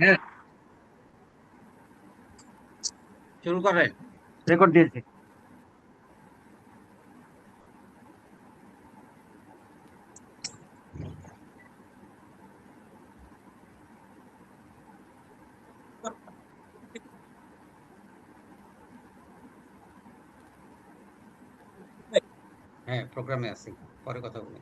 হ্যাঁ, শুরু করেন। রেকর্ড দিয়েছে। হ্যাঁ, প্রোগ্রামে আছি, পরে কথা বলি।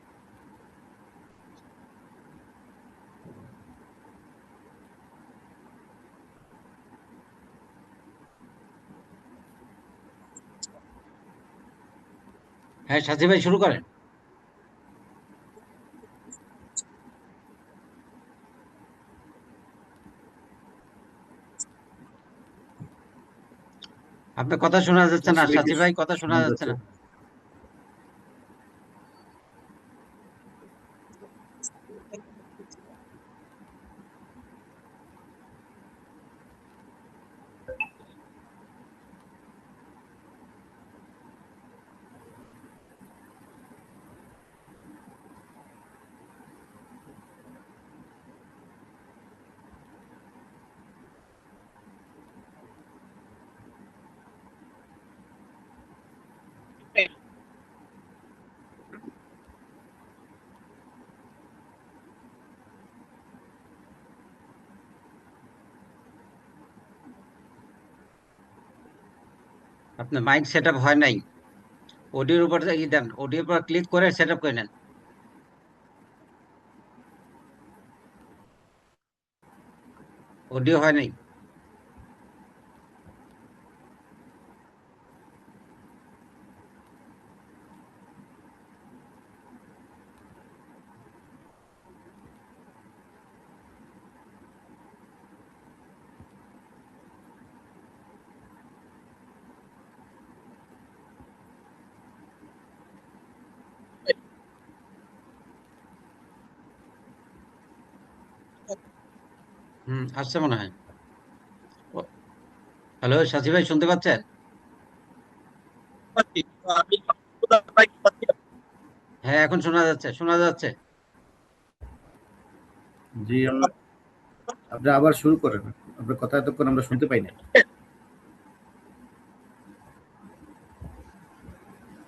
হ্যাঁ, সাথী ভাই শুরু করেন। আপনার কথা শোনা যাচ্ছে না, চাষিভাইকে সাথী ভাই, কথা শোনা শোনা যাচ্ছে যাচ্ছে? না। আপনার মাইক সেট আপ হয় নাই। অডিওর উপর দেন, অডিওর উপর ক্লিক করে সেট আপ করে নেন। অডিও হয় নাই। আসছে মনে হয়। হ্যালো, সাথী ভাই শুনতে পাচ্ছেন? হ্যাঁ, এখন শোনা যাচ্ছে, শোনা যাচ্ছে। জি, আপনি আবার শুরু করেন। আপনার কথা এতক্ষণ আমরা শুনতে পাই নাই।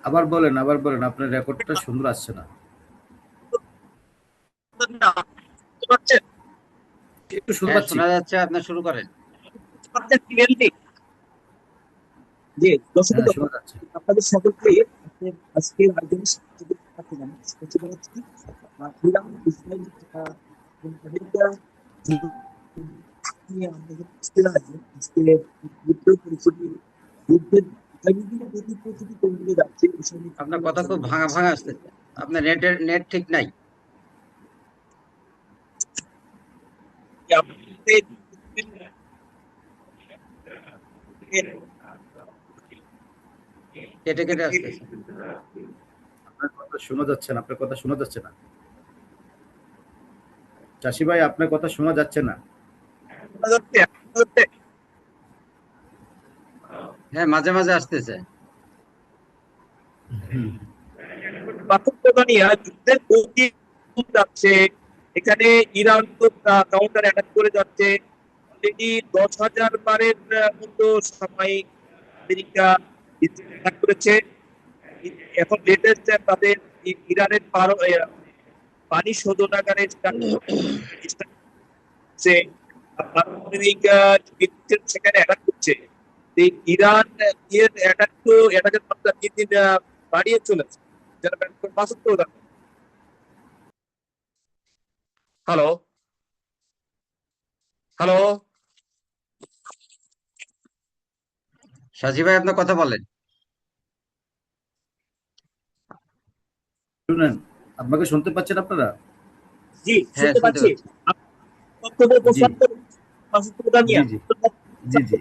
আবার বলেন, আপনার রেকর্ডটা সুন্দর আসছে না। একটু শুনতে হ্যাঁ, পাচ্ছি। শোনা যাচ্ছে, আপনার শুরু করেন। জি, দর্শক হ্যাঁ, শোনা যাচ্ছে। আপনাদের সকলকে আজকের আয়োজনে স্বাগত জানাচ্ছি। হচ্ছে ইরান ইসরায়েল আমেরিকা নিয়ে আমরা যে আজকে যুদ্ধের পরিস্থিতি, যুদ্ধের বিভিন্ন প্রতিশ্রুতি কোন দিকে যাচ্ছে এই বিষয় নিয়ে আপনার কিছুক্ষণ কথা আলোচনা খুব করতে ভাঙা চাচ্ছি। ভাঙা আসতেছে। আপনার নেট ঠিক নাই। আপনাদের কেটে কেটে আসতেছে। আপনার কথা শোনা যাচ্ছে না। আপনার কথা শোনা যাচ্ছে না। চাষি ভাই, আপনার কথা শোনা যাচ্ছে না। হ্যাঁ, মাঝে মাঝে আসতেছে। পাথরপ্রদানিয়া যুদ্ধের গতি যাচ্ছে। এখানে ইরান তো কাউন্টার অ্যাটাক করে যাচ্ছে। অলরেডি 10,000 বারের মতো সাময়িক আমেরিকা অ্যাটাক করেছে। এখন লেটেস্ট তাদের ইরানের পানি শোধনাগারে পারমাণবিক সেখানে অ্যাটাক করছে। এই ইরান এর অ্যাটাকের মাত্রা দিন দিন বাড়িয়ে চলেছে, যারা মাসুদ প্রধান। Hello, hello. সাথী ভাই, আপনার কথা বলেন। শুনেন, আপনাকে শুনতে পাচ্ছেন আপনারা? জি, হ্যাঁ, শুনতে শুনতে পাচ্ছি। পাচ্ছি। বক্তব্য জি, উপস্থাপন করুন, মাসুদ জি, প্রধানিয়া। জি, জি, জি।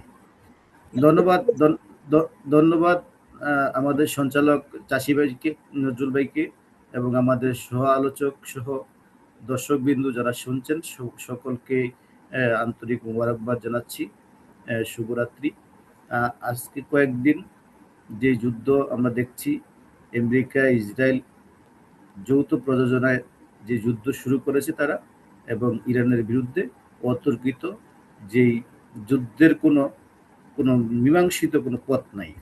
ধন্যবাদ, ধন্যবাদ আমাদের সঞ্চালক চাষি ভাইকে, নজরুল ভাইকে, এবং আমাদের সহ আলোচক সহ দর্শকবিন্দু যারা শুনছেন সকলকে আন্তরিক মোবারকবাদ জানাচ্ছি। শুভরাত্রি। আজকে কয়েকদিন যে যুদ্ধ আমরা দেখছি, আমেরিকা ইসরায়েল যৌথ প্রযোজনায় যে যুদ্ধ শুরু করেছে তারা, এবং ইরানের বিরুদ্ধে অতর্কিত যেই যুদ্ধের কোনো কোনো মীমাংসিত কোনো পথ নাই,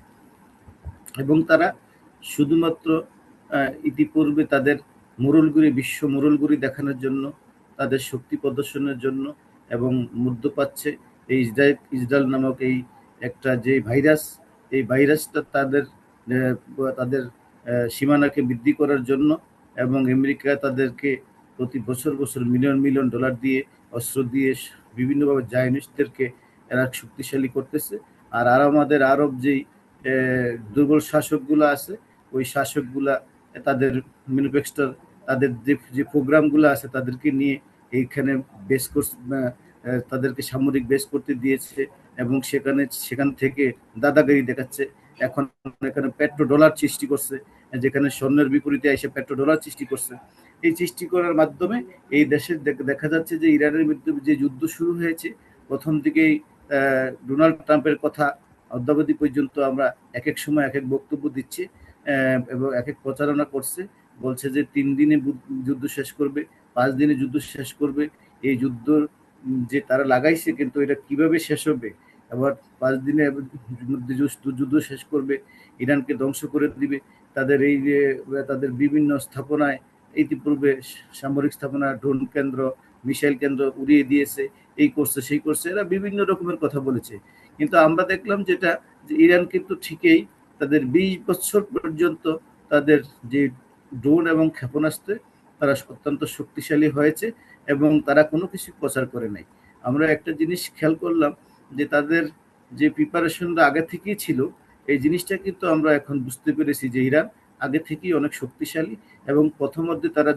এবং তারা শুধুমাত্র ইতিপূর্বে তাদের বিশ্ব মোড়লগুড়ি দেখানোর জন্য, তাদের শক্তি প্রদর্শনের জন্য এবং মধ্যপ্রাচ্যে এই ইসরায়েল নামক এই একটা যে ভাইরাস, এই ভাইরাসটা তাদের তাদের সীমানাকে বৃদ্ধি করার জন্য, এবং আমেরিকা তাদেরকে প্রতি বছর বছর মিলিয়ন মিলিয়ন ডলার দিয়ে, অস্ত্র দিয়ে বিভিন্নভাবে জায়নিস্টদেরকে এরা শক্তিশালী করতেছে। আর আমাদের আরব যেই দুর্বল শাসকগুলো আছে, ওই শাসকগুলা তাদের ম্যানুফ্যাকচার, তাদের যে প্রোগ্রামগুলো আছে তাদেরকে নিয়ে এইখানে বেস করছে, তাদেরকে সামরিক বেস করতে দিয়েছে, এবং সেখান থেকে দাদাগিরি দেখাচ্ছে। এখন এখানে পেট্রো ডলার সৃষ্টি করছে, যেখানে স্বর্ণের বিপরীতে এসে পেট্রো ডলার সৃষ্টি করছে। এই সৃষ্টি করার মাধ্যমে এই দেশের দেখা যাচ্ছে যে ইরানের বিরুদ্ধে যে যুদ্ধ শুরু হয়েছে, প্রথম থেকেই ডোনাল্ড ট্রাম্পের কথা অদ্যাবধি পর্যন্ত আমরা এক এক সময় এক এক বক্তব্য দিচ্ছি এবং এক এক প্রচারণা করছে, বলছে যে 3 দিনে যুদ্ধ শেষ করবে, 5 দিনে যুদ্ধ শেষ করবে। এই যুদ্ধ যে তারা লাগাইছে, কিন্তু এটা কিভাবে শেষ হবে, আবার 5 দিনে যুদ্ধ শেষ করবে, ইরানকে ধ্বংস করে দিবে, তাদের এই যে তাদের বিভিন্ন স্থাপনায় ইতিপূর্বে সামরিক স্থাপনা, ড্রোন কেন্দ্র, মিসাইল কেন্দ্র উড়িয়ে দিয়েছে, এই করছে সেই করছে, এরা বিভিন্ন রকমের কথা বলেছে। কিন্তু আমরা দেখলাম যেটা, যে ইরান কিন্তু ঠিকই তাদের 20 বছর পর্যন্ত তাদের যে ড্রোন এবং ক্ষেপণাস্ত্রে তারা অত্যন্ত শক্তিশালী হয়েছে, এবং তারা কোনো কিছু প্রচার করে নাই। আমরা একটা জিনিস খেয়াল করলাম যে তাদের যে প্রিপারেশনটা আগে থেকেই ছিল, এই জিনিসটা কিন্তু আমরা এখন বুঝতে পেরেছি যে ইরান আগে থেকেই অনেক শক্তিশালী, এবং প্রথমত তারা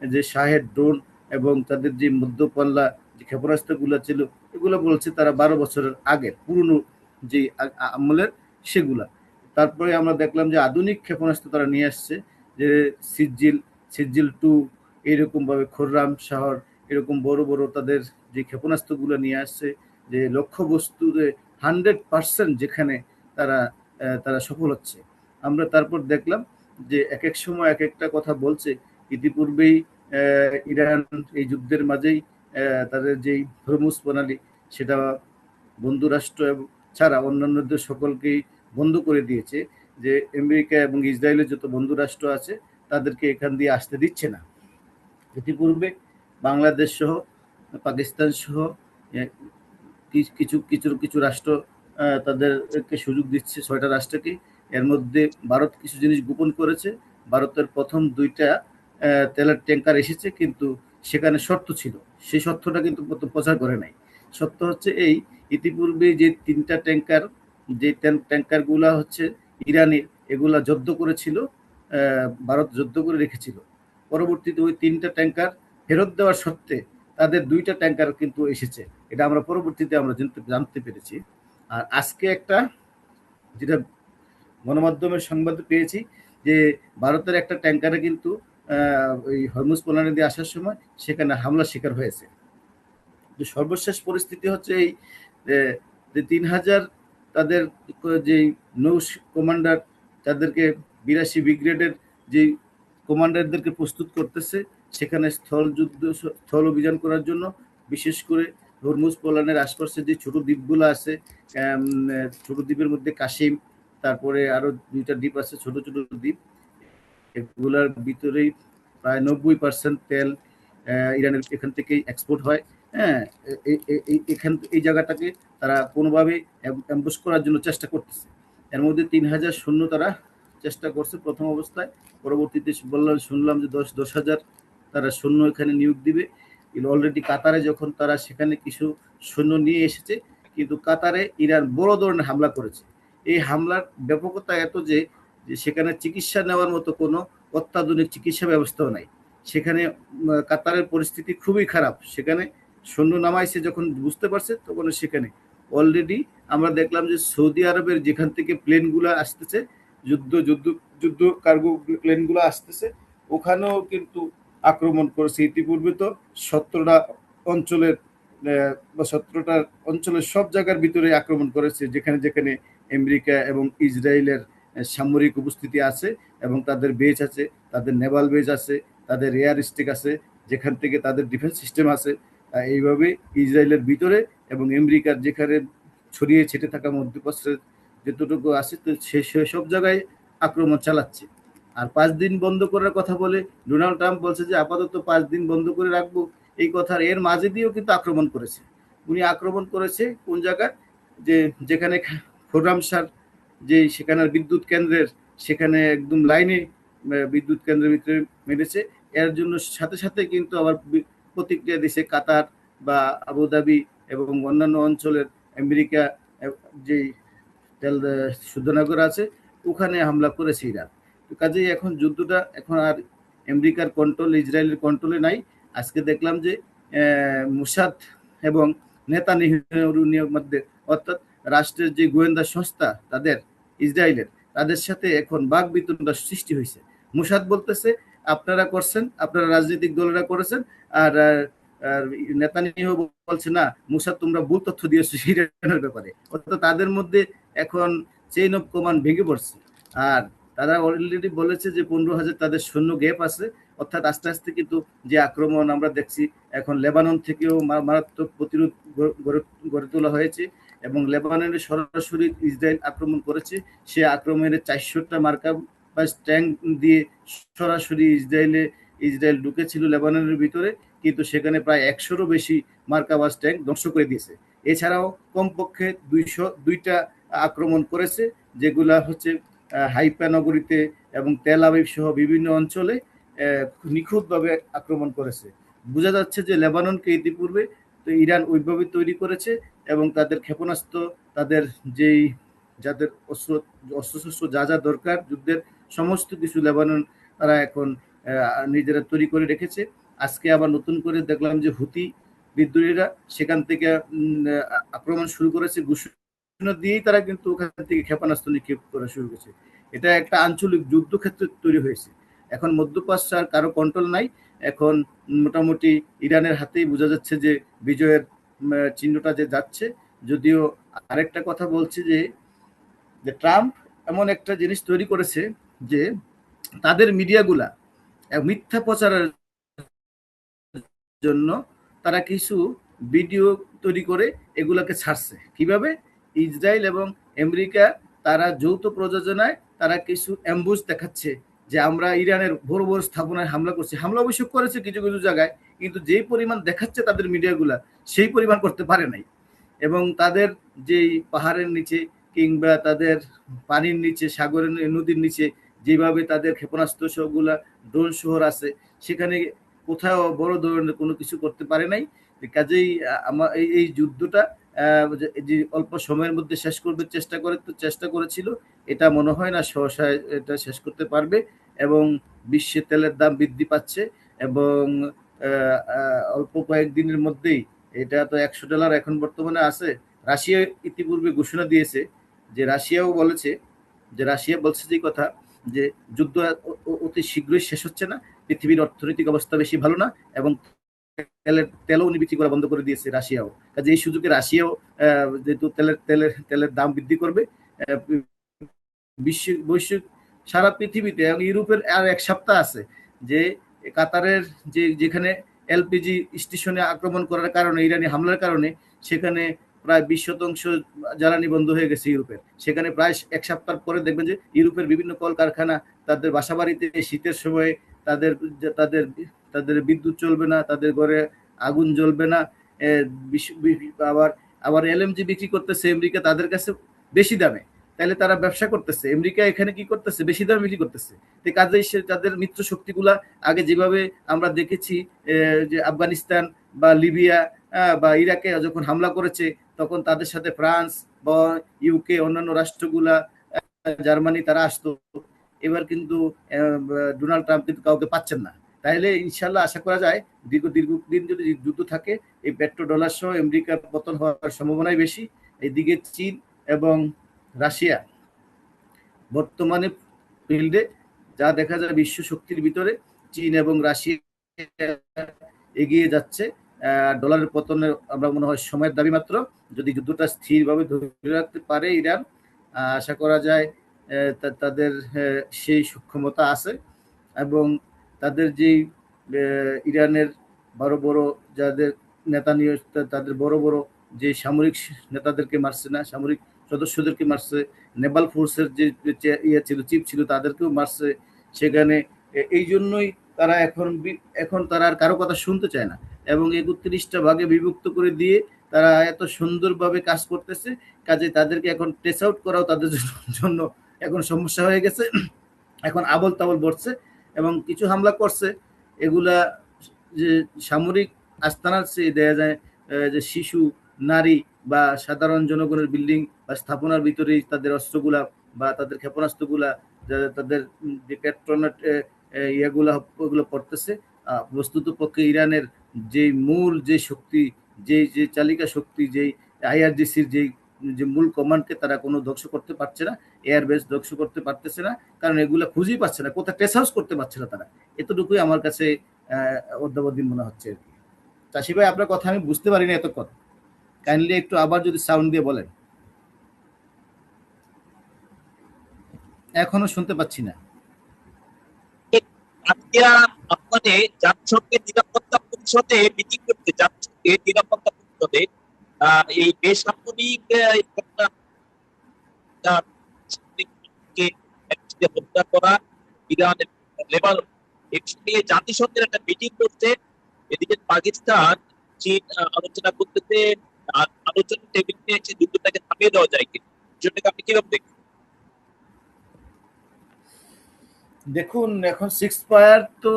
যে শাহেদ ড্রোন এবং তাদের যে মধ্যপাল্লা যে ক্ষেপণাস্ত্রগুলো ছিল, এগুলো বলছে তারা 12 বছরের আগের পুরনো যে আমলের সেগুলা। তারপরে আমরা দেখলাম যে আধুনিক ক্ষেপণাস্ত্র তারা নিয়ে আসছে, যে সিজিল 2, এইরকমভাবে খোররাম শহর, এরকম বড় বড় তাদের যে ক্ষেপণাস্ত্রগুলো নিয়ে আসছে, যে লক্ষ্যবস্তুতে 100% যেখানে তারা সফল হচ্ছে। আমরা তারপর দেখলাম যে এক এক সময় এক একটা কথা বলছে। ইতিপূর্বেই ইরান এই যুদ্ধের মাঝেই তাদের যেই হরমুজ প্রণালী, সেটা বন্ধু রাষ্ট্র ছাড়া অন্যান্যদের সকলকেই বন্ধ করে দিয়েছে, যে আমেরিকা এবং ইসরায়েলের যত বন্ধু রাষ্ট্র আছে তাদেরকে এখান দিয়ে আসতে দিচ্ছে না। ইতিপূর্বে বাংলাদেশ সহ, পাকিস্তান সহ কিছু কিছু কিছু রাষ্ট্র তাদেরকে সুযোগ দিচ্ছে, 6টা রাষ্ট্রকে। এর মধ্যে ভারত কিছু জিনিস গোপন করেছে। ভারতের প্রথম 2টা তেলের ট্যাঙ্কার এসেছে, কিন্তু সেখানে শর্ত ছিল, সেই শর্তটা কিন্তু প্রচার করে নাই। সত্য হচ্ছে এই, ইতিপূর্বে যে 3টা ট্যাঙ্কার, যে ট্যাঙ্কারগুলা হচ্ছে ইরানি, এগুলা জব্দ করেছিল, ভারত জব্দ করে রেখেছিল। পরবর্তীতে ওই 3টা ট্যাঙ্কার ফেরত দেওয়ার সত্ত্বে তাদের 2টা ট্যাঙ্কার কিন্তু এসেছে, এটা আমরা পরবর্তীতে আমরা জানতে পেরেছি। আর আজকে একটা যেটা গণমাধ্যমের সংবাদ পেয়েছি, যে ভারতের একটা ট্যাঙ্কারে কিন্তু ওই হরমুজ প্রণালী দিয়ে আসার সময় সেখানে হামলার শিকার হয়েছে। যে সর্বশেষ পরিস্থিতি হচ্ছে এই, যে 3000 তাদের যে নৌ কমান্ডার, তাদেরকে 82 ব্রিগেডের যে কমান্ডারদেরকে প্রস্তুত করতেছে সেখানে স্থল অভিযান করার জন্য। বিশেষ করে হরমুজ প্রণালীর আশপাশে যে ছোট দ্বীপগুলো আছে, ছোট দ্বীপের মধ্যে কাশিম, তারপরে আরো 2টা দ্বীপ আছে, ছোট ছোট দ্বীপ, এগুলার ভিতরেই প্রায় 90% তেল ইরানের এখান থেকেই এক্সপোর্ট হয়। হ্যাঁ, এই জায়গাটাকে তারা কোনোভাবেই অ্যাম্বুশ করার জন্য চেষ্টা করতেছে। এর মধ্যে 3000 সৈন্য তারা চেষ্টা করছে প্রথম অবস্থায়, পরবর্তীতে শুনলাম যে 10,000 তারা সৈন্য এখানে নিয়োগ দিবে। অলরেডি কাতারে যখন তারা সেখানে কিছু সৈন্য নিয়ে এসেছে, কিন্তু কাতারে ইরান বড় ধরনের হামলা করেছে। এই হামলার ব্যাপকতা এত যে সেখানে চিকিৎসা নেওয়ার মতো কোনো অত্যাধুনিক চিকিৎসা ব্যবস্থাও নাই। সেখানে কাতারের পরিস্থিতি খুবই খারাপ। সেখানে সৈন্য নামাইছে, যখন বুঝতে পারছে তখন সেখানে অলরেডি আমরা দেখলাম যে সৌদি আরবের যেখান থেকে প্লেনগুলো আসতেছে, যুদ্ধ কার্গো প্লেনগুলো আসতেছে, ওখানেও কিন্তু আক্রমণ করেছে। ইতিপূর্বে তো 17টা অঞ্চলের 17টা অঞ্চলের সব জায়গার ভিতরে আক্রমণ করেছে, যেখানে যেখানে আমেরিকা এবং ইসরায়েলের সামরিক উপস্থিতি আছে, এবং তাদের বেজ আছে, তাদের নেভাল বেজ আছে, তাদের এয়ার স্ট্রিক আছে, যেখান থেকে তাদের ডিফেন্স সিস্টেম আছে। এইভাবে ইসরায়েলের ভিতরে এবং আমেরিকার যেখানে ছড়িয়ে ছিটে থাকা মধ্যপ্রাচ্যের যতটুকু আছে তো সব জায়গায় আক্রমণ চালাচ্ছে। আর 5 দিন বন্ধ করার কথা বলে ডোনাল্ড ট্রাম্প বলছে যে আপাতত 5 দিন বন্ধ করে রাখবো, এই কথার এর মাঝে দিয়েও কিন্তু আক্রমণ করেছে। উনি আক্রমণ করেছে কোন জায়গায়, যে যেখানে খোরামসার যে সেখানের বিদ্যুৎ কেন্দ্রের সেখানে একদম লাইনে বিদ্যুৎ কেন্দ্রের ভিতরে মেরেছে। এর জন্য সাথে সাথে কিন্তু আবার প্রতিক্রিয়া দিছে কাতার বা আবুধাবি এবং অন্যান্য অঞ্চলের আমেরিকা যে তেল শুদ্ধনগর আছে ওখানে হামলা করেছে ইরান। তো কাজেই এখন যুদ্ধটা এখন আর আমেরিকার কন্ট্রোল, ইসরায়েলের কন্ট্রোলে নাই। আজকে দেখলাম যে মোসাদ এবং নেতানিয়াহুর মধ্যে, অর্থাৎ রাষ্ট্রের যে গোয়েন্দা সংস্থা তাদের ইসরায়েলের, তাদের সাথে এখন বাকবিতণ্ডা সৃষ্টি হয়েছে। মোসাদ বলতেছে আপনারা করছেন, আপনারা রাজনৈতিক দলেরা করেছেন, আর নেতানিয়াহু বলছে না মোসাদ তোমরা ভুল তথ্য দিয়েছো ইরানের ব্যাপারে। অর্থাৎ তাদের মধ্যে এখন চেইন অফ কমান্ড ভেঙে পড়ছে। আর তারা অলরেডি বলেছে যে 15,000 তাদের সৈন্য গ্যাপ আছে। অর্থাৎ আস্তে আস্তে কিন্তু যে আক্রমণ আমরা দেখছি এখন লেবানন থেকেও মারাত্মক প্রতিরোধ গড়ে তোলা হয়েছে এবং লেবাননের সরাসরি ইসরায়েল আক্রমণ করেছে। সে আক্রমণের 400টা মার্কা বা ট্যাঙ্ক দিয়ে সরাসরি ইসরায়েল ঢুকেছিল লেবাননের ভিতরে, কিন্তু সেখানে প্রায় 100-রও বেশি মার্কাবাস ট্যাঙ্ক ধ্বংস করে দিয়েছে। এছাড়াও কমপক্ষে 202টা আক্রমণ করেছে, যেগুলা হচ্ছে হাইফা নগরীতে এবং তেল আবিব সহ বিভিন্ন অঞ্চলে নিখুঁতভাবে আক্রমণ করেছে। বোঝা যাচ্ছে যে লেবাননকে ইতিপূর্বে তো ইরান ওইভাবে তৈরি করেছে এবং তাদের ক্ষেপণাস্ত্র, তাদের যাদের অস্ত্রশস্ত্র যা যা দরকার যুদ্ধের সমস্ত কিছু লেবানন তারা এখন নিজেরা তৈরি করে রেখেছে। আজকে আবার নতুন করে দেখলাম যে হুতি বিদ্রোহীরা সেখান থেকে আক্রমণ শুরু করেছে। ঘোষণা দিয়েই তারা কিন্তু ওখান থেকে ক্ষেপণাস্ত্র নিক্ষেপ করা শুরু করেছে। এটা একটা আঞ্চলিক যুদ্ধক্ষেত্র তৈরি হয়েছে। এখন মধ্যপ্রাচ্য আর কারো কন্ট্রোল নাই। এখন মোটামুটি ইরানের হাতেই বোঝা যাচ্ছে যে বিজয়ের চিহ্নটা যে যাচ্ছে। যদিও আরেকটা কথা বলছে যে ট্রাম্প এমন একটা জিনিস তৈরি করেছে যে তাদের মিডিয়াগুলা মিথ্যা প্রচারের জন্য তারা কিছু ভিডিও তৈরি করে এগুলাকে ছাড়ছে। কিভাবে? ইসরায়েল এবং আমেরিকা তারা যৌথ প্রযোজনায় তারা কিছু অ্যাম্বুশ দেখাচ্ছে যে আমরা ইরানের বড় বড় স্থাপনায় হামলা করছি। হামলা অবশ্য করেছে কিছু কিছু জায়গায়, কিন্তু যেই পরিমাণ দেখাচ্ছে তাদের মিডিয়াগুলা সেই পরিমাণ করতে পারে নাই। এবং তাদের যেই পাহাড়ের নিচে কিংবা তাদের পানির নিচে, সাগরের নদীর নিচে যেভাবে তাদের ক্ষেপণাস্ত্র সবগুলা ড্রোন শহর আছে, সেখানে কোথাও বড় ধরনের কোনো কিছু করতে পারে নাই। কাজেই আমার এই যুদ্ধটা যে অল্প সময়ের মধ্যে শেষ করবে চেষ্টা করেছিল, এটা মনে হয় না সহসা এটা শেষ করতে পারবে। এবং বিশ্বে তেলের দাম বৃদ্ধি পাচ্ছে এবং অল্প কয়েকদিনের মধ্যেই, এটা তো $100 এখন বর্তমানে আছে। রাশিয়া ইতিপূর্বে ঘোষণা দিয়েছে যে রাশিয়া বলছে যে কথা যে যুদ্ধ অতি শীঘ্রই শেষ হচ্ছে না, পৃথিবীর অর্থনৈতিক অবস্থা বেশি ভালো না এবং তেলও উনি বিক্রি করা বন্ধ করে দিয়েছে রাশিয়াও। কাজে এই সুযোগে রাশিয়াও যেহেতু তেলের দাম বৃদ্ধি করবে বৈশ্বিক সারা পৃথিবীতে, এবং ইউরোপের আর 1 সপ্তাহ আছে যে কাতারের যেখানে এলপিজি স্টেশনে আক্রমণ করার কারণে, ইরানি হামলার কারণে সেখানে প্রায় 20% জ্বালানি বন্ধ হয়ে গেছে ইউরোপের। সেখানে প্রায় 1 সপ্তাহ পরে দেখবেন যে ইউরোপের বিভিন্ন কলকারখানা, তাদের বাসাবাড়িতে শীতের সময় তাদের তাদের তাদের বিদ্যুৎ চলবে না, তাদের ঘরে আগুন জ্বলবে না। আবার এলএমজি বিক্রি করতেছে আমেরিকা তাদের কাছে বেশি দামে, তাহলে তারা ব্যবসা করতেছে। আমেরিকা এখানে কি করতেছে? বেশি দামে বিক্রি করতেছে। তো কাজেই তাদের মিত্র শক্তিগুলা আগে যেভাবে আমরা দেখেছি যে আফগানিস্তান বা লিবিয়া বা ইরাকে যখন হামলা করেছে, তখন তাদের সাথে ফ্রান্স বা ইউকে অন্যান্য রাষ্ট্রগুলা, জার্মানি, তারা আসতো। এবার কিন্তু ডোনাল্ড ট্রাম্প কিন্তু কাউকে পাচ্ছেন না। তাহলে ইনশাল্লাহ আশা করা যায় দীর্ঘদিন যদি যুদ্ধ থাকে, এই পেট্রো ডলার সহ আমেরিকার পতন হওয়ার সম্ভাবনাই বেশি। এইদিকে চীন এবং রাশিয়া বর্তমানে ফিল্ডে যা দেখা যায়, বিশ্ব শক্তির ভিতরে চীন এবং রাশিয়া এগিয়ে যাচ্ছে। ডলারের পতনের আমরা মনে হয় সময়ের দাবি মাত্র। যদি যুদ্ধটা স্থিরভাবে ধরে রাখতে পারে ইরান, আশা করা যায় তাদের সেই সক্ষমতা আছে। এবং তাদের যেই ইরানের বড় বড় যাদের নেতা নিয়ে তাদের বড় বড় যে সামরিক নেতাদেরকে মারছে না, সামরিক সদস্যদেরকে মারছে, নেভাল ফোর্সের যে ইয়ে ছিল, চিফ ছিল, তাদেরকেও মারছে সেখানে। এই জন্যই তারা এখন তারা আর কারো কথা শুনতে চায় না, এবং 31টা ভাগে বিভক্ত করে দিয়ে তারা এত সুন্দরভাবে কাজ করতেছে। কাজে তাদেরকে এখন টেস আউট করাও তাদের জন্য এখন সমস্যা হয়ে গেছে। এখন আবল তাবল বলছে এবং কিছু হামলা করছে, এগুলা যে সামরিক আস্তানার চেয়ে দেয়া যায় যে শিশু, নারী বা সাধারণ জনগণের বিল্ডিং বা স্থাপনার ভিতরেই তাদের অস্ত্রগুলা বা তাদের ক্ষেপণাস্ত্রগুলা, তাদের যে পেট্রোনেট ইয়েগুলা ওগুলো পড়তেছে। বস্তুত পক্ষে ইরানের যে মূল যে শক্তি, যে চালিকা শক্তি, যেই আইআরজিসির যে মূল কমান্ডকে তারা কোনো ধ্বংস করতে পারছে না, এয়ারবেস ধ্বংস করতে পারতেছে না, কারণ এগুলো খুঁজেই পাচ্ছে না, কোথাও টেস হাউস করতে পারছে না তারা। এতটুকুই আমার কাছে অদ্যাবধি মনে হচ্ছে আর কি। চাষি ভাই, আপনার কথা আমি বুঝতে পারিনি এতক্ষণ, কাইন্ডলি একটু আবার যদি সাউন্ড দিয়ে বলেন। এখনো শুনতে পাচ্ছি না। আজকে আপনাদের জাতিসংঘের নিরাপত্তা পরিষদে মিটিং করতে, জাতিসংঘের নিরাপত্তা পরিষদে এই বেসামরিক হত্যা করা ইরান, লেবানন, একসঙ্গে জাতিসংঘের একটা মিটিং করছে। এদিকে পাকিস্তান, চীন আলোচনা করতেছে, আলোচনা টেবিল নিয়ে যুদ্ধটাকে থামিয়ে দেওয়া যায় কিনা, জন্য আপনি কিরকম দেখছেন? দেখুন, এখন সিক্স ফায়ার তো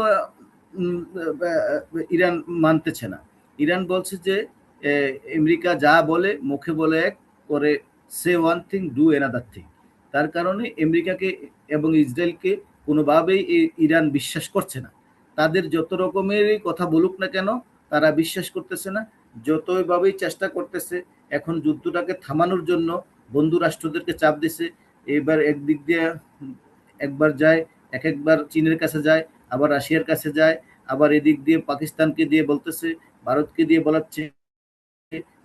ইরান মানতেছে না। ইরান বলছে যে আমেরিকা যা বলে, মুখে বলে এক, করে সে one thing do another thing. তার কারণে আমেরিকাকে এবং ইসরায়েলকে কোনোভাবেই ইরান বিশ্বাস করছে না। তাদের যত রকমেরই কথা বলুক না কেন, তারা বিশ্বাস করতেছে না। যতভাবেই চেষ্টা করতেছে এখন যুদ্ধটাকে থামানোর জন্য, বন্ধু রাষ্ট্রদেরকে চাপ দিছে। এবার একদিক দিয়ে একবার যায়, একবার চীনের কাছে যায়, আবার রাশিয়ার কাছে যায়, আবার এদিক দিয়ে পাকিস্তানকে দিয়ে বলতেছে, ভারতকে দিয়ে বলাচ্ছে,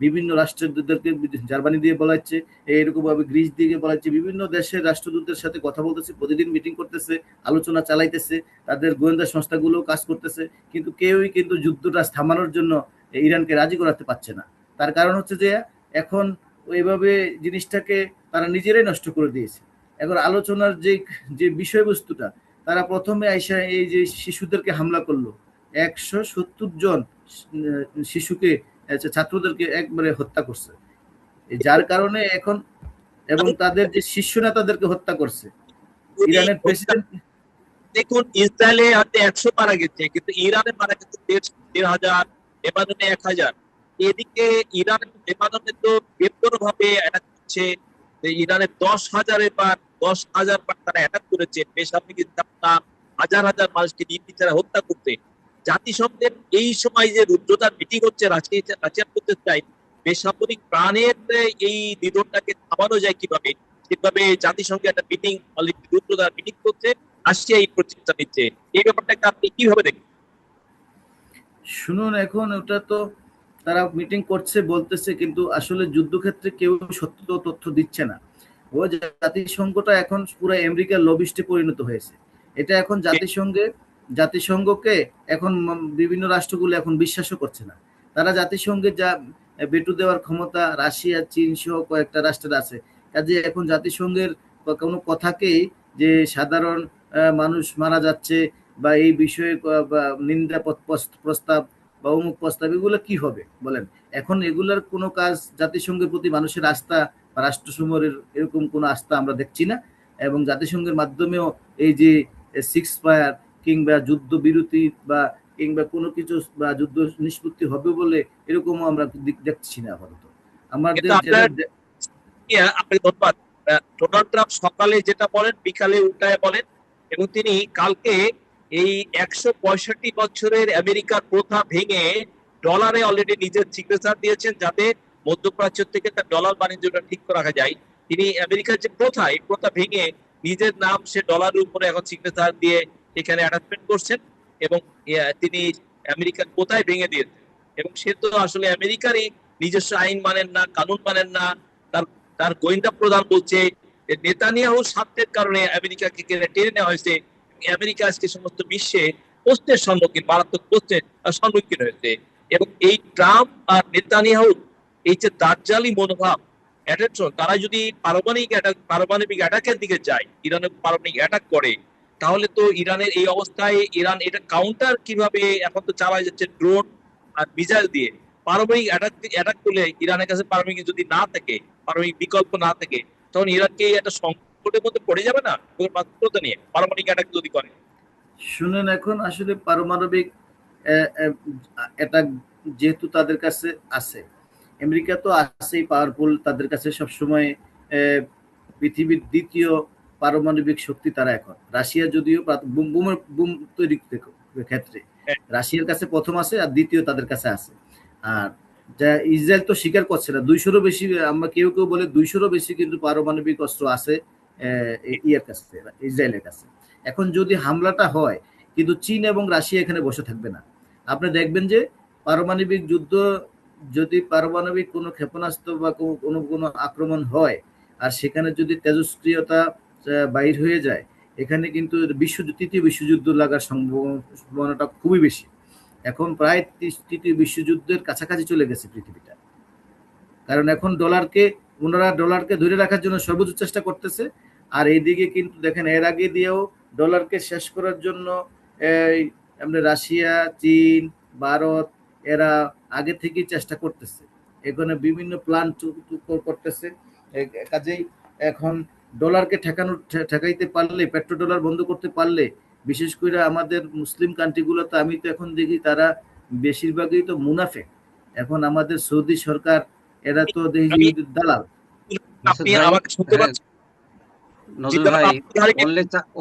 বিভিন্ন রাষ্ট্রদূতদেরকে, জার্মানি দিয়ে বলাচ্ছে, এরকম ভাবে গ্রিস দিয়ে বলাচ্ছে, বিভিন্ন দেশের রাষ্ট্রদূতদের সাথে কথা বলতেছে, প্রতিদিন মিটিং করতেছে, আলোচনা চালাইতেছে, তাদের গোয়েন্দা সংস্থাগুলো কাজ করতেছে, কিন্তু কেউই কিন্তু যুদ্ধটা থামানোর জন্য ইরানকে রাজি করাতে পারছে না। তার কারণ হচ্ছে যে এখন ওইভাবে জিনিসটাকে তারা নিজেরাই নষ্ট করে দিয়েছে। এখন আলোচনার যে বিষয়বস্তুটা, তারা প্রথমে আইসা এই যে শিশুদেরকে হামলা করলো, 170 জন শিশুকে, ছাত্রদেরকে একবারে হত্যা করছে, যার কারণে এখন, এবং তাদের যে শীর্ষ নেতাদেরকে হত্যা করছে। ইরানের প্রেসিডেন্ট, দেখুন, ইসরায়েলে হয়তো 100 মারা গেছে, কিন্তু ইরানে মারা গেছে 1,500, লেবাননে 1000। এদিকে ইরান এবং লেবাননে তো বেপর ভাবে অ্যাটাক করছে। ইরানের 10,000 বার 10,000 বার তারা অ্যাটাক করেছে, বেসামরিক স্থাপনা, হাজার হাজার মানুষকে নির্বিচারে হত্যা করতে। জাতিসংঘের এই সময় যে রুদ্রতার মিটিং হচ্ছে, রাশিয়া করতে চাই বেসামরিক প্রাণের এই নিধনটাকে থামানো যায় কিভাবে, সেভাবে জাতিসংঘের একটা মিটিং অলরেডি রুদ্রতার মিটিং করছে, রাশিয়া এই প্রচেষ্টা নিচ্ছে। এই ব্যাপারটাকে আপনি কিভাবে দেখেন? শুনুন, এখন ওটা তো তারা মিটিং করছে বলতেছে, কিন্তু আসলে যুদ্ধক্ষেত্রে কেউ সত্য তথ্য দিচ্ছে না। ও জাতিসংঘটা এখন পুরো আমেরিকার লবিস্টে পরিণত হয়েছে। এটা এখন জাতিসংঘকে এখন বিভিন্ন রাষ্ট্রগুলো এখন বিশ্বাসও করছে না। তারা জাতিসংঘের যা বেটু দেওয়ার ক্ষমতা রাশিয়া, চীন সহ কয়েকটা রাষ্ট্রের আছে। কাজে এখন জাতিসংঘের কোনো কথাকেই, যে সাধারণ মানুষ মারা যাচ্ছে বা এই বিষয়ে নিন্দা প্রস্তাব বা অমুক প্রস্তাব, এগুলো কি হবে বলেন? এখন এগুলার কোনো কাজ জাতিসংঘের প্রতি মানুষের আস্থা বা রাষ্ট্রসমূহের এরকম কোনো আস্থা আমরা দেখছি না। এবং জাতিসংঘের মাধ্যমেও এই যে সিক্স ফায়ার কিংবা যুদ্ধ বিরতি বা কিংবা কোনো কিছু বা যুদ্ধ নিষ্পত্তি হবে বলে এরকমও আমরা দেখছি না আপাতত। আমাদের আপনাকে ধন্যবাদ। ডোনাল্ড ট্রাম্প সকালে যেটা বলেন, বিকালে উল্টায় বলেন, এবং তিনি কালকে এই 165 বছরের আমেরিকার প্রথা ভেঙে ডলারে অলরেডি নিজের সিগনেচার দিয়েছেন, যাতে মধ্যপ্রাচ্য থেকে তার ডলার বাণিজ্যটা ঠিক রাখা যায়। তিনি আমেরিকার যে প্রথা, এই প্রথা ভেঙে নিজের নাম সে ডলারের উপরে এখন সিগনেচার দিয়ে এখানে অ্যাটাচমেন্ট করছেন, এবং তিনি আমেরিকার প্রথায় ভেঙে দিয়েছেন। এবং সে তো আসলে আমেরিকারই নিজস্ব আইন মানেন না, কানুন মানেন না। তার গোয়েন্দা প্রধান বলছে নেতানিয়াহুর স্বার্থের কারণে আমেরিকাকে টেনে নেওয়া হয়েছে। আমেরিকা আজকে সমস্ত বিশ্বে প্রশ্নের সম্মুখীন, মারাত্মক প্রশ্নের সম্মুখীন হয়েছে। এবং এই ট্রাম্প আর নেতানিয়াহু এই যে দাজ্জালি মনোভাব, attention, তারা যদি পারমাণবিক অ্যাটাকের দিকে যায়, ইরানের পারমাণবিক অ্যাটাক করে, তাহলে তো ইরানের এই অবস্থায় ইরান এটা কাউন্টার কিভাবে এখন তো চালায় যাচ্ছে ড্রোন আর মিসাইল দিয়ে। পারমাণবিক অ্যাটাক করলে ইরানের কাছে পারমাণবিক যদি না থাকে, পারমাণবিক বিকল্প না থাকে, তখন ইরানকে একটা সংকটের মধ্যে পড়ে যাবে না মাত্রতা নিয়ে পারমাণবিক অ্যাটাক যদি করে। শুনেন, এখন আসলে পারমাণবিক এটা যেহেতু তাদের কাছে আছে, আমেরিকা তো আছেই পাওয়ারফুল, তাদের কাছে সবসময় পৃথিবীর দ্বিতীয় পারমাণবিক শক্তি তারা এখন। রাশিয়া যদিও বুম তৈরি ক্ষেত্রে হ্যাঁ। রাশিয়ার কাছে প্রথম আছে, আর দ্বিতীয় তাদের কাছে আছে। আর যা ইসরায়েল তো স্বীকার করছে না, 200-রও বেশি, আমরা কেউ কেউ বলে 200-রও বেশি কিন্তু পারমাণবিক অস্ত্র আছে ইয়ের কাছে, ইসরায়েলের কাছে। এখন যদি হামলাটা হয়, কিন্তু চীন এবং রাশিয়া এখানে বসে থাকবে না। আপনি দেখবেন যে পারমাণবিক যুদ্ধ, যদি পারমাণবিক কোনো ক্ষেপণাস্ত্র বা কোনো আক্রমণ হয়, আর সেখানে যদি তেজস্ক্রিয়তা বাইর হয়ে যায়, এখানে কিন্তু তৃতীয় বিশ্বযুদ্ধ লাগার সম্ভাবনাটা খুবই বেশি। এখন প্রায় তৃতীয় বিশ্বযুদ্ধের কাছাকাছি চলে গেছে পৃথিবীটা, কারণ এখন ওনারা ডলারকে ধরে রাখার জন্য সর্বোচ্চ চেষ্টা করতেছে। আর এইদিকে কিন্তু দেখেন, এর আগে দিয়েও ডলারকে শেষ করার জন্য আমরা রাশিয়া, চীন, ভারত এরা আগে থেকেই চেষ্টা করতেছে, এখানে বিভিন্ন প্ল্যান করতেছে। কাজেই এখন ডলারকে ঠেকাইতে পারলে, পেট্রোডলার বন্ধ করতে পারলে, বিশেষ করে আমাদের মুসলিম কান্ট্রিগুলোতে আমি তো এখন দেখি তারা বেশিরভাগই তো মুনাফেক। এখন আমাদের সৌদি সরকার এরা তো দেখি দালাল। আপনি আমাকে শুনতে পাচ্ছেন? নজরুল ভাই,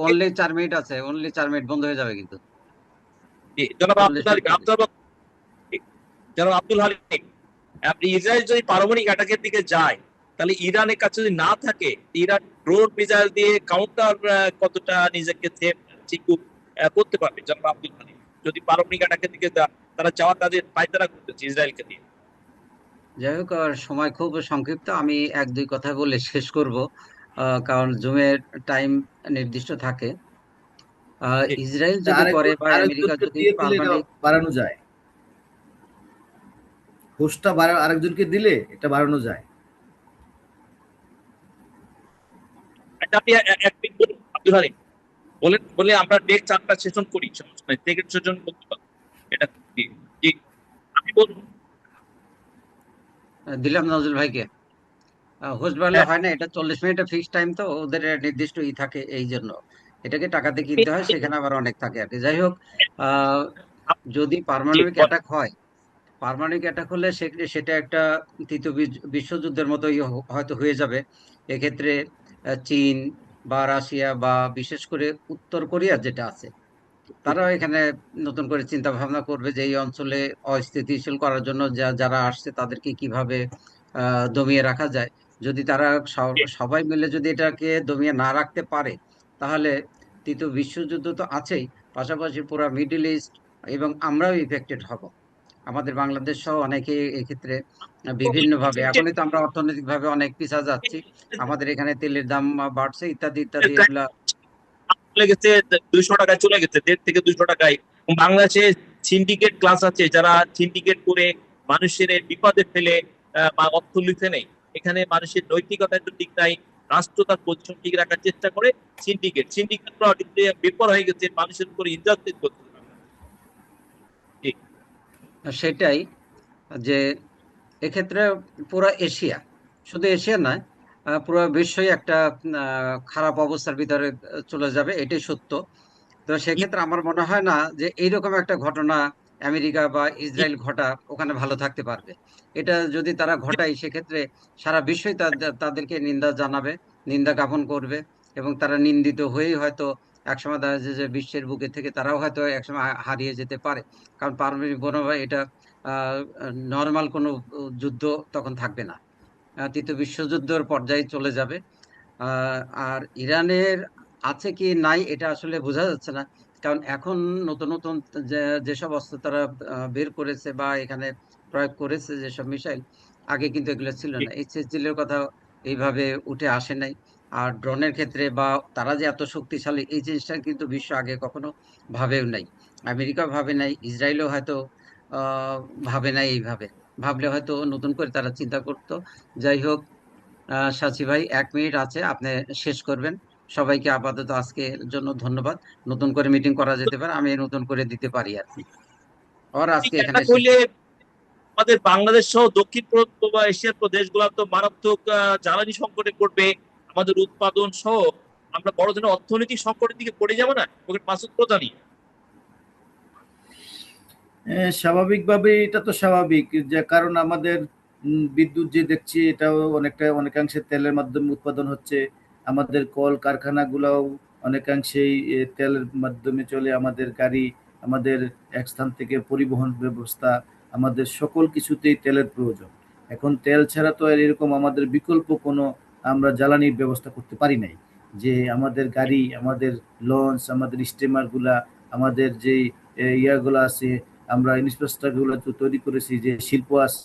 অনলি 4 মিনিট আছে, অনলি 4 মিনিট, বন্ধ হয়ে যাবে কিন্তু। জনাব আব্দুল হালিম, আপনি ইসরায়েল যদি পারমাণবিক অ্যাটাকের দিকে যায়, তাহলে ইরানের কাছে যদি না থাকে, ইরান ড্রোন মিসাইল দিয়ে কাউন্টার কতটা নিজেকে করতে পারবে? জনাব আব্দুল হালিম, যদি পারমাণবিক অ্যাটাকের দিকে তারা যাওয়ার তাদের পায়তারা করতেছে ইসরায়েলকে দিয়ে। যাই হোক, সময় খুব সংক্ষিপ্ত, আমি 1-2 কথা বলে শেষ করব, কারণ জুমের টাইম নির্দিষ্ট থাকে। ইসরায়েল যদি করে বা আমেরিকা যদি পারমাণবিক বাড়ানো যায়, হোস্টটা আরেকজনকে দিলে এটা বাড়ানো যায়। আপনি এক মিনিট বলুন আব্দুল হালিম, বলে আমরা নেক্সট চারটা সেশন করি, সমস্যা নাই, নেক্সট সেশন করতে পারবো এটা। জি, আমি বলুন। দিলাম নজরুল ভাইকে। হোস্ট বাড়লে হয় না, এটা 40 মিনিটের ফিক্স টাইম, তো ওদের নির্দিষ্ট থাকে, এই জন্য এটাকে টাকাতে কিনতে হয়, সেখানে আবার অনেক থাকে আর কি। যাই হোক, যদি পারমাণবিক অ্যাটাক হয়, পারমাণবিক অ্যাটাক হলে সেটা একটা তৃতীয় বিশ্বযুদ্ধের মতোই হয়তো হয়ে যাবে। এক্ষেত্রে চীন বা রাশিয়া বা বিশেষ করে উত্তর কোরিয়া যেটা আছে, তারাও এখানে নতুন করে চিন্তা ভাবনা করবে যে এই অঞ্চলে অস্থিতিশীল করার জন্য যারা আসছে তাদেরকে কিভাবে দমিয়ে রাখা যায়। যদি তারা সবাই মিলে যদি এটাকে দমিয়ে না রাখতে পারে, তাহলে তৃতীয় বিশ্বযুদ্ধ তো আছেই, পাশাপাশি পুরো মিডল ইস্ট এবং আমরাও ইফেক্টেড হব। আমাদের বাংলাদেশ সহ অনেকে এক্ষেত্রে বিভিন্নভাবে, এখনই তো আমরা অর্থনৈতিকভাবে অনেক পিছা যাচ্ছি, আমাদের এখানে তেলের দাম বাড়ছে, ইত্যাদি ইত্যাদি, এগুলা চলে গেছে 200 টাকায়, চলে গেছে 1.5 থেকে 200 টাকায়। বাংলাদেশে সিন্ডিকেট ক্লাস আছে, যারা সিন্ডিকেট করে মানুষের বিপদে ফেলে বা অর্থ লুটে নেই। এখানে মানুষের নৈতিকতার তো ঠিক নাই, রাষ্ট্র তার পজিশন ঠিক রাখার চেষ্টা করে। সিন্ডিকেট বিপর হয়ে গেছে, মানুষের উপর ইনজাস্টিস করছে। সেটাই, যে এক্ষেত্রে পুরো এশিয়া, শুধু এশিয়া নয়, পুরো বিশ্বই একটা খারাপ অবস্থার ভিতরে চলে যাবে, এটাই সত্য। তো সেক্ষেত্রে আমার মনে হয় না যে এইরকম একটা ঘটনা আমেরিকা বা ইসরায়েল ওখানে ভালো থাকতে পারবে। এটা যদি তারা ঘটায়, সেক্ষেত্রে সারা বিশ্বই তাদেরকে নিন্দা জানাবে, নিন্দা জ্ঞাপন করবে, এবং তারা নিন্দিত হয়েই হয়তো একসময় দেখা যায় যে বিশ্বের বুকে থেকে তারাও হয়তো একসময় হারিয়ে যেতে পারে। কারণ পারমাণবিক বোমা এটা নর্মাল কোনো যুদ্ধ তখন থাকবে না, তৃতীয় বিশ্বযুদ্ধের পর্যায়ে চলে যাবে। আর ইরানের আছে কি নাই এটা আসলে বোঝা যাচ্ছে না, কারণ এখন নতুন নতুন যেসব অস্ত্র তারা বের করেছে বা এখানে প্রয়োগ করেছে, যেসব মিসাইল, আগে কিন্তু এগুলো ছিল না। HH-এর কথা এইভাবে উঠে আসে নাই। আর ড্রোনের ক্ষেত্রে বা তারা যে এত শক্তিশালী, এই জিনিসটা কিন্তু বিশ্ব আগে কখনো ভাবেও নাই, আমেরিকা ভাবে নাই, ইসরায়েলও হয়তো ভাবে নাই এইভাবে। ভাবলে হয়তো নতুন করে তারা চিন্তা করতো। যাই হোক, সাচি ভাই 1 মিনিট আছে, আপনি শেষ করবেন। সবাইকে আপাতত আজকের জন্য ধন্যবাদ। নতুন করে মিটিং করা যেতে পারে, আমি নতুন করে দিতে পারি আর কি। আর আজকে একটা এখানে শেষ। কইলে আমাদের বাংলাদেশ সহ দক্ষিণ পূর্ব বা এশিয়ার প্রদেশগুলো তো মারাত্মক জ্বালানি সংকটে পড়বে, আমাদের উৎপাদন সহ আমরা বড় ধরনের অর্থনৈতিক সংকটের দিকে পড়ে যাবো না মাসুদ প্রধানই? স্বাভাবিকভাবে এটা তো স্বাভাবিক, যে কারণ আমাদের বিদ্যুৎ যে দেখছি এটাও অনেকাংশে তেলের মাধ্যমে উৎপাদন হচ্ছে। আমাদের কল কারখানাগুলোও অনেকাংশেই তেলের মাধ্যমে চলে। আমাদের গাড়ি, আমাদের এক স্থান থেকে পরিবহন ব্যবস্থা, আমাদের সকল কিছুতেই তেলের প্রয়োজন। এখন তেল ছাড়া তো আর এরকম আমাদের বিকল্প কোনো আমরা জ্বালানির ব্যবস্থা করতে পারি নাই। যে আমাদের গাড়ি, আমাদের লঞ্চ, আমাদের স্টিমারগুলা, আমাদের যে ইয়াগুলো আছে, আমরা ইনফ্রাস্ট্রাকচার গুলো তৈরি করেছি, যে শিল্প আছে